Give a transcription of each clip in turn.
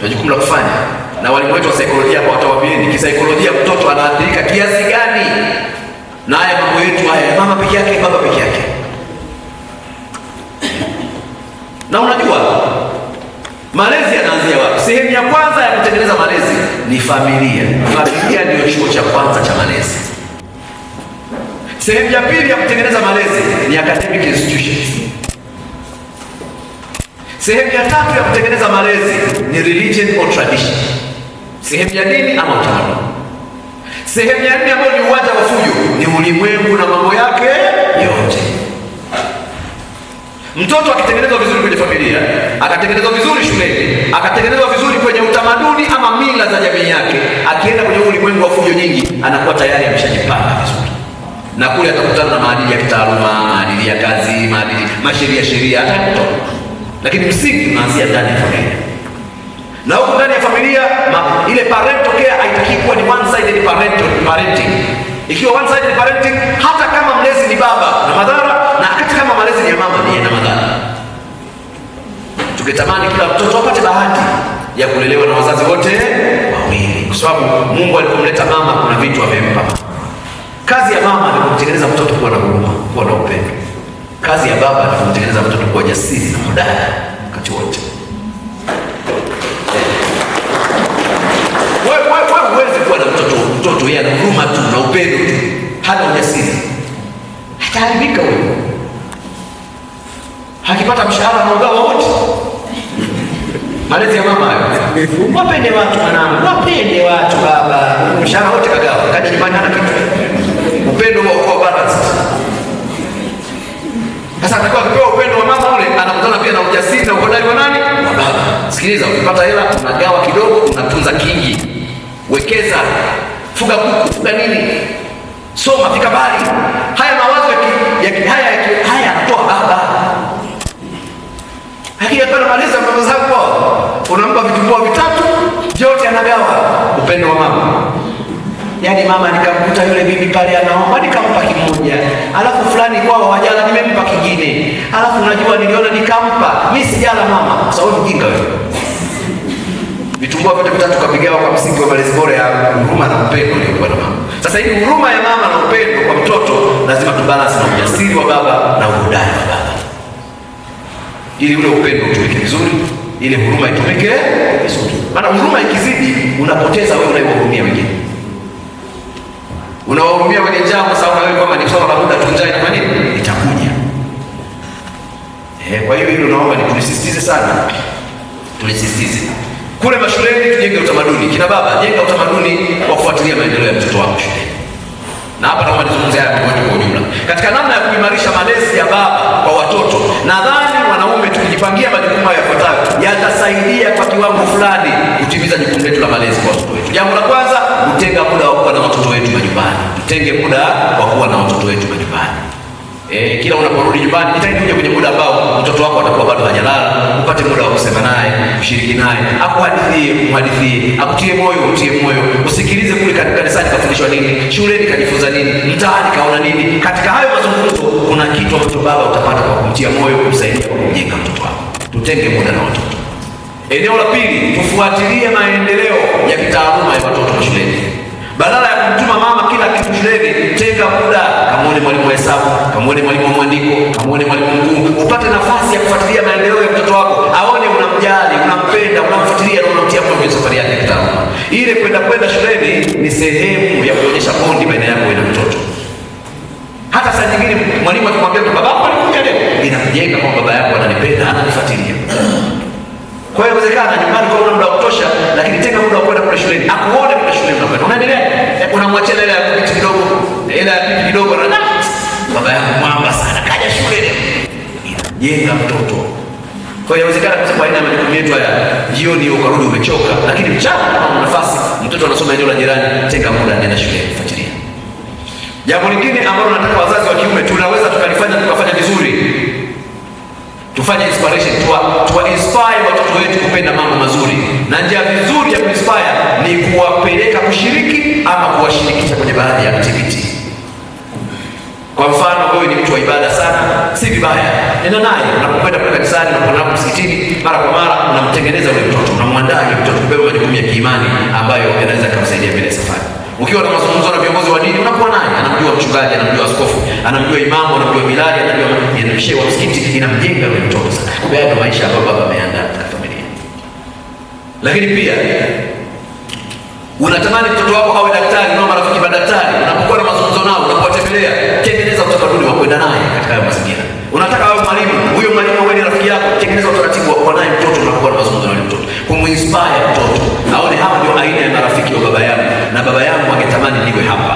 Tuna jukumu la kufanya, na walimu wetu wa saikolojia hapa watawaambieni kisaikolojia mtoto anaathirika kiasi gani na haya mambo yetu haya, mama peke yake, baba peke yake. Na unajua malezi yanaanzia wapi? Sehemu ya kwanza ya kutengeneza malezi ni familia. Familia ndio chuo cha kwanza cha malezi. Sehemu ya pili ya kutengeneza malezi ni academic institutions. Sehemu ya tatu ya kutengeneza malezi ni religion or tradition, sehemu ya dini ama utamaduni. Sehemu ya nne ambayo ni uwanja wa fujo ni ulimwengu na mambo yake yote. Mtoto akitengenezwa vizuri kwenye familia, akatengenezwa vizuri shuleni, akatengenezwa vizuri kwenye utamaduni ama mila za jamii yake, akienda kwenye ulimwengu wa fujo nyingi, anakuwa tayari ameshajipanga vizuri, na kule atakutana na maadili ya kitaaluma, maadili ya kazi, maadili sheria hata kutoka. Lakini msingi unaanzia ndani ya familia. Na huko ndani ya familia ile parental care haitaki kuwa ni one sided parenting. Ikiwa one sided parenting, hata kama mlezi ni baba na madhara, na hata kama malezi ni ya mama ni na madhara. Tukitamani kila mtoto apate bahati ya kulelewa na wazazi wote wawili, kwa sababu Mungu alipomleta mama kuna vitu amempa. Kazi ya mama ni kumtengeneza mtoto kuwa na huruma, kuwa na upendo. Kazi ya baba ni kumtengeneza mtoto kuwa jasiri na hodari wakati wote. Wewe huwezi kuwa na mtoto yeye ana huruma tu na upendo tu, hana ujasiri, hataharibika wewe. Hakipata mshahara na ugawa wote. Malezi ya mama hayo. Wapende watu mwanangu, wapende watu baba. Mshahara wote kagawa, kaja nyumbani hana kitu. Upendo wa kwa balance. Sasa atakuwa akipewa upendo wa mama ule, anakutana pia na ujasiri na uhodari wa nani? Wa baba. Sikiliza, ukipata hela unagawa kidogo, unatunza kingi. Wekeza, fuga kuku, fuga nini? Soma, fika mbali. Haya mawazo haya anatoa baba. Hakika pale malezi baba zako, unampa vitumbua vitatu, vyote anagawa. Upendo wa mama. Yaani mama nikamkuta yule bibi pale anaomba nikampa kimoja. Alafu fulani kwao hawajala nimempa kingine. Alafu unajua niliona nikampa. Mimi sijala mama. Sababu mjinga wewe. Vitumbua vyote vitatu kapigawa kwa msingi wa malezi bora ya huruma na upendo uliokuwa na mama. Sasa hii huruma ya mama na upendo kwa mtoto lazima tubalance na ujasiri wa baba na uhodari wa baba. Ili ule upendo utumike vizuri, ile huruma itumike vizuri. Maana huruma ikizidi unapoteza wewe unayehurumia wengine. Unawahurumia wenye njaa kwa sababu wewe kama ni swala la muda tu njaa inafanya nini? Itakuja. Kwa hiyo hilo naomba tulisisitize sana. Tulisisitize. Kule mashuleni tujenge utamaduni. Kina baba, jenga utamaduni wa kufuatilia maendeleo ya mtoto wako shuleni. Na hapa naomba nizungumzie haya kwa ujumla. Katika namna ya kuimarisha malezi ya baba kwa watoto, nadhani wanaume tukijipangia majukumu haya yafuatayo yatasaidia kwa kiwango fulani kutimiza jukumu letu la malezi kwa watoto wetu. Jambo la kwanza, kutenga muda wa kuwa na watoto wetu majumbani. Tutenge muda wa kuwa na watoto wetu majumbani. Kila unaporudi nyumbani jitahidi uje kwenye muda ambao mtoto wako atakuwa bado hajalala, upate muda wa kusema naye, kushiriki naye, akuhadithie, akutie moyo, utie moyo, usikilize kule kanisani kafundishwa nini, shuleni kajifunza nini, mtaani kaona nini. Katika hayo mazungumzo kuna kitu ambacho baba utapata kwa kumtia moyo, kumsaidia kwa kumjenga mtoto wako. Tutenge muda na watoto. Eneo la pili, tufuatilie maendeleo ya kitaaluma ya watoto shuleni. Badala ya kumtuma mama kila kitu shuleni, tenga muda, kamuone mwalimu wa hesabu, kamuone mwalimu wa mwandiko, kamuone mwalimu mkuu, upate nafasi ya kufuatilia maendeleo ya mtoto wako, aone unamjali, unampenda, unamfuatilia na unamtia moyo kwenye safari yake ya kitaaluma. Ile kwenda shuleni ni sehemu ya kuonyesha bondi baina yako na mtoto. Hata saa nyingine mwalimu akimwambia baba yako alikuja leo, inakujenga kwa baba yako ananipenda, ananifuatilia. Kwa hiyo inawezekana nyumbani kwa muda wa kutosha, lakini tenga muda wa kwenda kule shuleni. Akuone kule shuleni unakwenda. Unaendelea? Unamwachia ile ya kupiti kidogo, ile ya pipi kidogo na baba yako mwamba sana. Kaja shule leo. Jenga mtoto. Kwa hiyo inawezekana kwa sababu aina ya majukumu yetu haya, jioni ukarudi umechoka, lakini mchana kama una nafasi, mtoto anasoma eneo la jirani, tenga muda nenda shule, fuatilia. Jambo lingine ambalo nataka wazazi wa kiume tunaweza tukafanya vizuri. Tufanye inspiration, tuwa inspire watoto wetu kupenda mambo mazuri. Na njia nzuri ya kuinspire ni kuwapeleka kushiriki ama kuwashirikisha kwenye baadhi ya activity. Kwa mfano, wewe ni mtu wa ibada sana, si vibaya, nenda naye unapokwenda kanisani, unapokwenda msikitini, mara kwa mara unamtengeneza yule mtoto, unamwandaa yule mtoto imani ambayo yanaweza kumsaidia mbele safari. Ukiwa na mazungumzo na viongozi wa dini, unakuwa naye, anamjua mchungaji, anamjua askofu, anamjua imamu, anamjua bilali, anamjua shehe wa msikiti, inamjenga yule mtoto sana. Kumbe hayo maisha ambayo baba ameandaa katika familia. Lakini pia unatamani mtoto wako awe daktari, na marafiki madaktari, unapokuwa na mazungumzo nao, unapowatembelea, tengeneza utamaduni wa kwenda naye katika hayo mazingira. Unataka awe mwalimu, huyo mwalimu awe ni rafiki yako, tengeneza utaratibu wa kuwa naye mtoto, unapokuwa na mazungumzo na yule mtoto, kuminspire mtoto aone hawa ndio aina ya marafiki wa baba yangu, na baba yangu angetamani niwe hapa.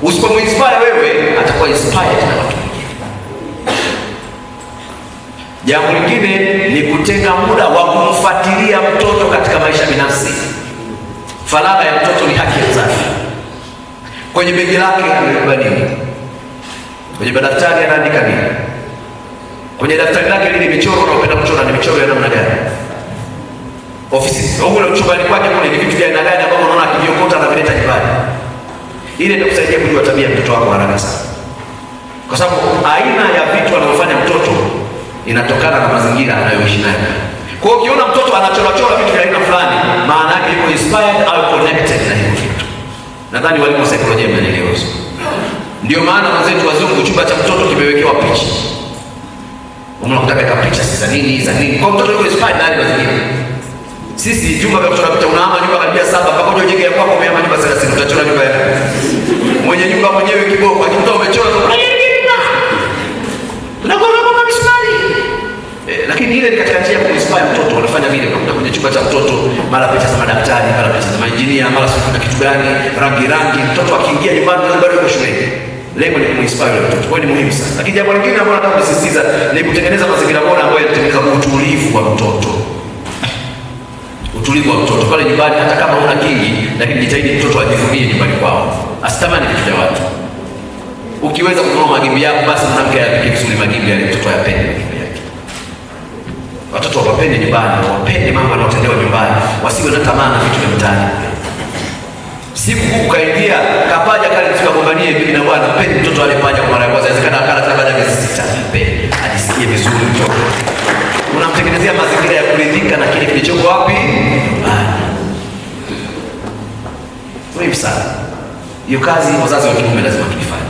Usipominspire wewe, atakuwa inspired na watu wengine. Jambo lingine ni kutenga muda wa kumfuatilia mtoto katika maisha binafsi. Faragha ya mtoto ni haki ya mzazi. Kwenye begi lake amebeba nini? Kwenye daftari anaandika nini? Kwenye daftari lake lile michoro unapenda kuchora ni michoro ya namna gani? Ofisi au kule chumbani kwake kule ni vitu vya aina gani ambavyo unaona akiviokota na vileta nyumbani? Ile itakusaidia kujua tabia ya mtoto wako haraka sana. Kwa sababu aina ya vitu anavyofanya mtoto inatokana na mazingira anayoishi nayo. Kwa hiyo ukiona mtoto anachora vitu vya aina fulani, maana yake yuko inspired au connected na hiyo kitu. Nadhani walimu wa saikolojia mnaelewa hizo. Ndio maana wenzetu wazungu chumba cha mtoto kimewekewa picha. Unakuta kaka picha za nini. Kwa mtoto yuko inspired na hizo zingine. Sisi jumba vya kuchora picha unahama nyumba karibia 7 mpaka uje ujenge ya kwako umehama nyumba 30 utachora nyumba yako. Mwenye nyumba mwenyewe kiboko akimtoa umechora lakini ile ni katika njia ya kuinspire mtoto. Wanafanya vile unakuta kwenye chumba cha mtoto mara picha za madaktari, mara picha za mainjinia, mara sio kuna kitu gani, rangi. Mtoto akiingia nyumbani bado yuko shuleni. Lengo ni kuinspire mtoto. Kwa hiyo ni muhimu sana. Lakini jambo lingine ambalo nataka kusisitiza ni kutengeneza mazingira bora ambayo yanatengeneza utulivu wa mtoto. Utulivu wa mtoto pale nyumbani, hata kama una kingi, lakini jitahidi mtoto ajivunie nyumbani kwao. Asitamani vitu vya watu. Ukiweza kununua magimbi yako, basi mwanamke apike vizuri magimbi yale mtoto ayapende magimbi yake. Watoto wapende nyumbani, wapende mambo yanayotendewa nyumbani, wasiwe na tamaa na vitu vya mtaani. Siku ukaingia kapaja kale tukagombanie bibi na bwana, mpende mtoto ale paja kwa mara ya kwanza, inawezekana akala baada ya miezi 6, mpende ajisikie vizuri mtoto. Unamtengenezea mazingira ya kuridhika na kile kilichoko wapi? Nyumbani. Muhimu sana. Hiyo kazi wazazi wa kiume lazima tuifanye.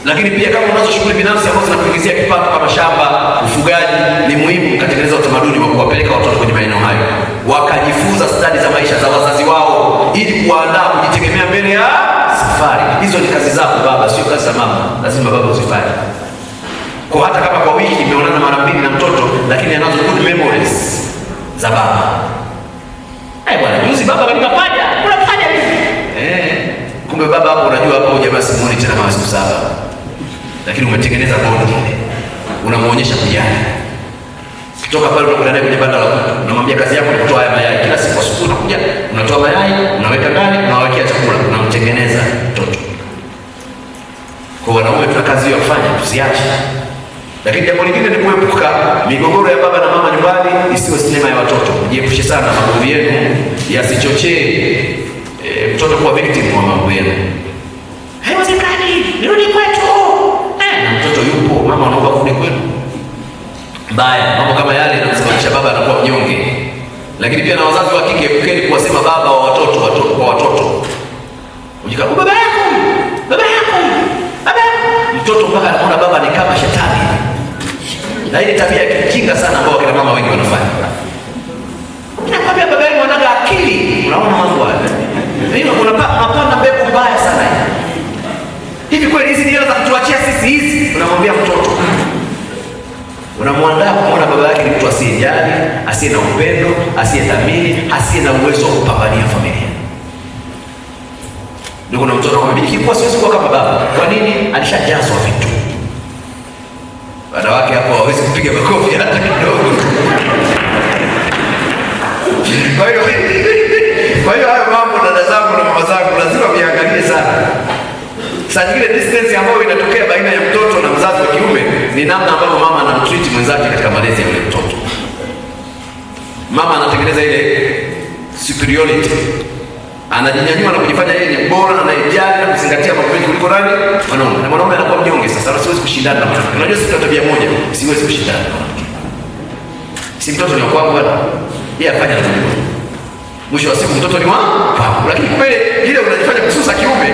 Lakini pia kama unazo shughuli binafsi ambazo zinakuingizia kipato kama shamba, ufugaji, ni muhimu kutengeneza utamaduni wa kuwapeleka watoto kwenye maeneo hayo, wakajifunza stadi za maisha za wazazi wao, ili kuandaa kujitegemea mbele ya safari. Hizo ni kazi zako baba, sio kazi za mama. Lazima baba uzifanye. Kwa hata kama kwa wiki imeonana mara 2 na mtoto, lakini anazo good memories za baba. Bwana juzi baba kanipa paja, kuna paja hivi. Kumbe baba hapo unajua hapo jamaa simuoni tena mara 7. Lakini umetengeneza bond ile. Unamuonyesha kujali. Kutoka pale unakwenda naye kwenye banda la kuku. Unamwambia kazi yako ni kutoa haya mayai. Kila siku asubuhi unakuja, unatoa mayai, unaweka ndani, unawekea chakula, unamtengeneza mtoto. Kwa wanaume tuna kazi hiyo kufanya, tusiache. Lakini jambo lingine ni kuepuka migogoro ya baba na mama nyumbani isiwe sinema ya watoto. Jiepushe sana na mambo yenu yasichochee mtoto kuwa victim wa mambo yenu. Haiwezekani, nirudi kwetu. Na mtoto yupo, mama anaomba kurudi kwetu. Mbaya, mambo kama yale yanasababisha baba anakuwa mnyonge. Lakini pia na wazazi wa kike, epukeni kuwasema baba wa watoto kwa watoto. Ujikabu baba yako. Mtoto mpaka anaona baba ni kama shetani. Na ile tabia ya kijinga sana ambayo kina mama wengi wanafanya. Nakwambia baba yenu anaga akili. Unaona mambo haya. Hiyo unapanda mbegu mbaya sana hivi. Kweli hizi ndio za kutuachia sisi hizi? Unamwambia mtoto. Unamwandaa kuona baba yake ni mtu asiyejali, asiye na upendo, asiyethamini, asiye na uwezo wa kupambania familia. Ndio kuna mtoto anakuambia nikikuwa siwezi kuwa kama baba. Kwa nini? Alishajazwa vitu. Wanawake hapo hawezi kupiga makofi hata kidogo. Kwa hiyo hayo mambo dada zangu na mama zangu lazima viangalie sana. Saa nyingine distance ambayo inatokea baina ya mtoto na mzazi wa kiume ni namna ambavyo mama anamtreat mwenzake katika malezi ya yule mtoto. Mama anatengeneza ile superiority. Anajinyanyua na kujifanya yeye ni bora na anayejali na kuzingatia mambo mengi kuliko nani? Mwanaume. Na mwanaume anakuwa mnyonge sasa, siwezi kushindana na mwanamke. Unajua sisi tuna tabia moja, siwezi kushindana na mwanamke. Si mtoto ni kwangu bwana. Yeye afanya nini? Mwisho wa siku mtoto ni wako, lakini kweli ile unajifanya kususa kiume,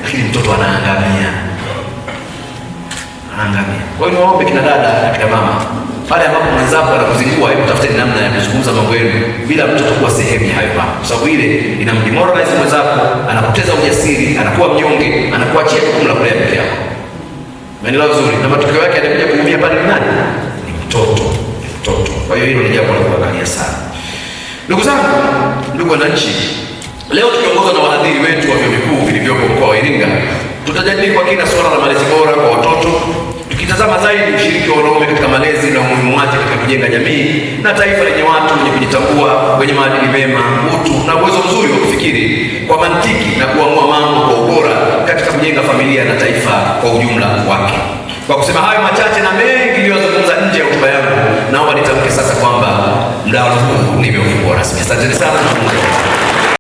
lakini mtoto anaangamia. Kwa hiyo niwaombe kina dada na kina mama, pale ambapo mwenzako anakuzingua, hebu tafuteni namna ya kuzungumza mambo yenu bila mtoto kuwa sehemu ya hayo mambo, kwa sababu ile inamdemoralize mwenzako, anapoteza ujasiri, anakuwa mnyonge, anakuachia jukumu la kulea peke yako. Umeelewa vizuri? Na matokeo yake anakuja kuumia pale ni nani? Ni mtoto. Kwa hiyo hilo ni jambo la kuangalia sana. Ndugu zangu, ndugu wananchi, leo tukiongozwa na wahadhiri wetu wa vyuo vikuu vilivyopo mkoa wa Iringa, tutajadili kwa kina suala la malezi bora kwa watoto, tukitazama zaidi ushiriki wa wanaume katika malezi na umuhimu wake katika kujenga jamii na taifa lenye watu wenye kujitambua, wenye maadili mema, utu na uwezo mzuri wa kufikiri kwa mantiki na kuamua mambo kwa ubora katika kujenga familia na taifa kwa ujumla wake. Kwa kusema hayo machache na mengi niliyozungumza nje ya hotuba yangu, naomba nitamke sasa kwamba mdahalo huu nimeufungua rasmi. Asanteni sana.